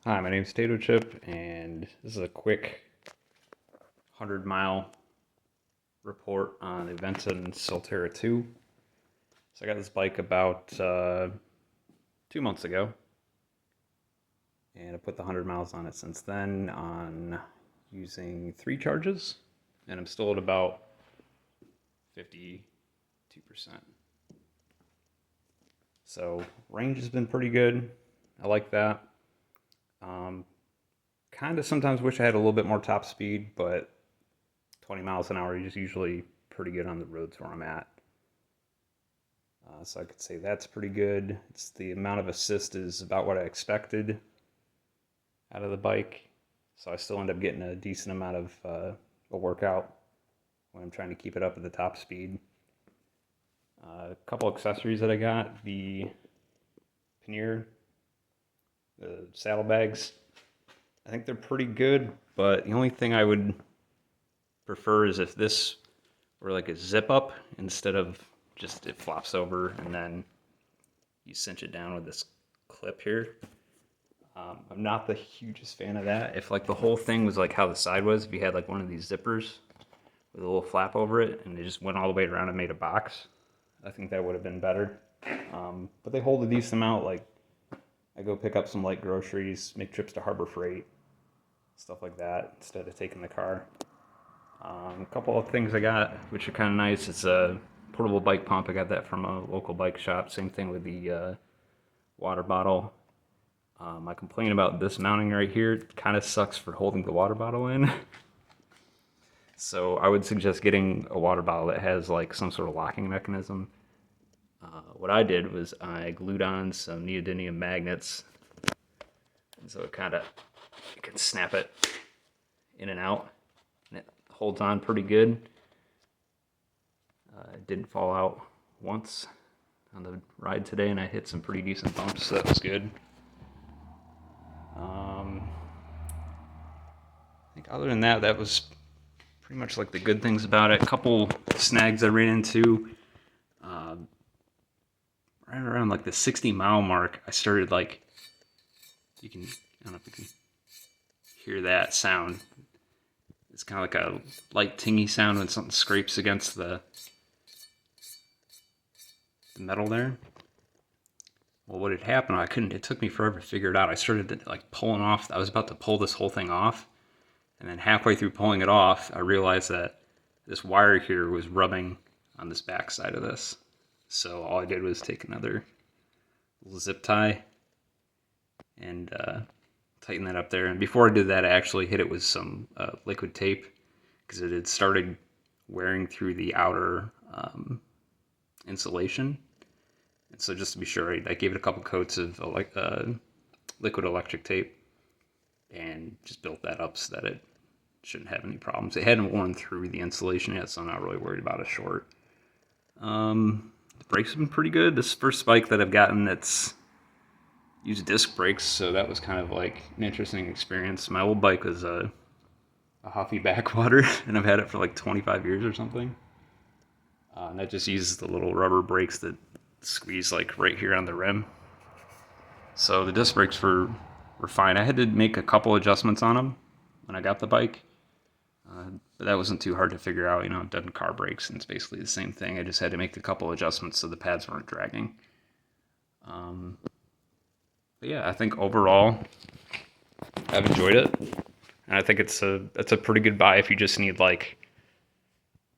Hi, my name is Tato Chip, and this is a quick 100-mile report on Aventon Soltera 2. So I got this bike about 2 months ago, and I put the 100 miles on it since then on using 3 charges, and I'm still at about 52%. So range has been pretty good. I like that. Kind of sometimes wish I had a little bit more top speed, but 20 miles an hour is usually pretty good on the roads where I'm at. So I could say that's pretty good. It's the amount of assist is about what I expected out of the bike. So I still end up getting a decent amount of a workout when I'm trying to keep it up at the top speed. A couple accessories that I got, the pannier, the saddlebags. I think they're pretty good, but the only thing I would prefer is if this were like a zip up instead of just it flops over and then you cinch it down with this clip here. I'm not the hugest fan of that. If like the whole thing was like how the side was, if you had like one of these zippers with a little flap over it and it just went all the way around and made a box, I think that would have been better. But they hold a decent amount. Like I go pick up some light groceries, make trips to Harbor Freight, stuff like that, instead of taking the car. A couple of things I got, which are kind of nice. It's a portable bike pump. I got that from a local bike shop. Same thing with the water bottle. I complain about this mounting right here. It kind of sucks for holding the water bottle in. So I would suggest getting a water bottle that has like some sort of locking mechanism. What I did was I glued on some neodymium magnets, and so it you can snap it in and out, and it holds on pretty good. It didn't fall out once on the ride today, and I hit some pretty decent bumps, so that was good. I think other than that, that was pretty much like the good things about it. A couple snags I ran into. Right around like the 60-mile mark, I started like, I don't know if you can hear that sound. It's kind of like a light tingy sound when something scrapes against the metal there. Well, what had happened, it took me forever to figure it out. I started like pulling off, I was about to pull this whole thing off. And then halfway through pulling it off, I realized that this wire here was rubbing on this back side of this. So all I did was take another little zip tie and tighten that up there. And before I did that, I actually hit it with some liquid tape because it had started wearing through the outer insulation. And so just to be sure, I gave it a couple coats of liquid electric tape and just built that up so that it shouldn't have any problems. It hadn't worn through the insulation yet, so I'm not really worried about a short. The brakes have been pretty good. This first bike that I've gotten that's used disc brakes, so that was kind of like an interesting experience. My old bike was a Huffy Backwater, and I've had it for like 25 years or something. And that just uses the little rubber brakes that squeeze like right here on the rim. So the disc brakes were fine. I had to make a couple adjustments on them when I got the bike. But that wasn't too hard to figure out. I've done car brakes, and it's basically the same thing. I just had to make a couple adjustments so the pads weren't dragging. But yeah, I think overall, I've enjoyed it. And I think it's a pretty good buy if you just need like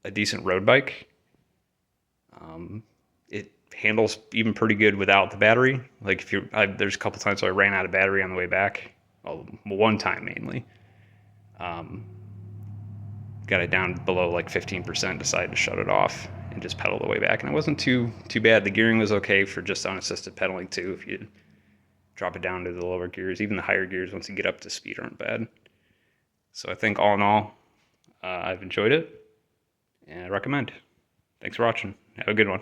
a decent road bike. It handles even pretty good without the battery. Like there's a couple times where I ran out of battery on the way back. Well, one time mainly. Got it down below like 15%, decided to shut it off and just pedal the way back. And it wasn't too bad. The gearing was okay for just unassisted pedaling too. If you drop it down to the lower gears, even the higher gears, once you get up to speed, aren't bad. So I think all in all, I've enjoyed it and I recommend. Thanks for watching. Have a good one.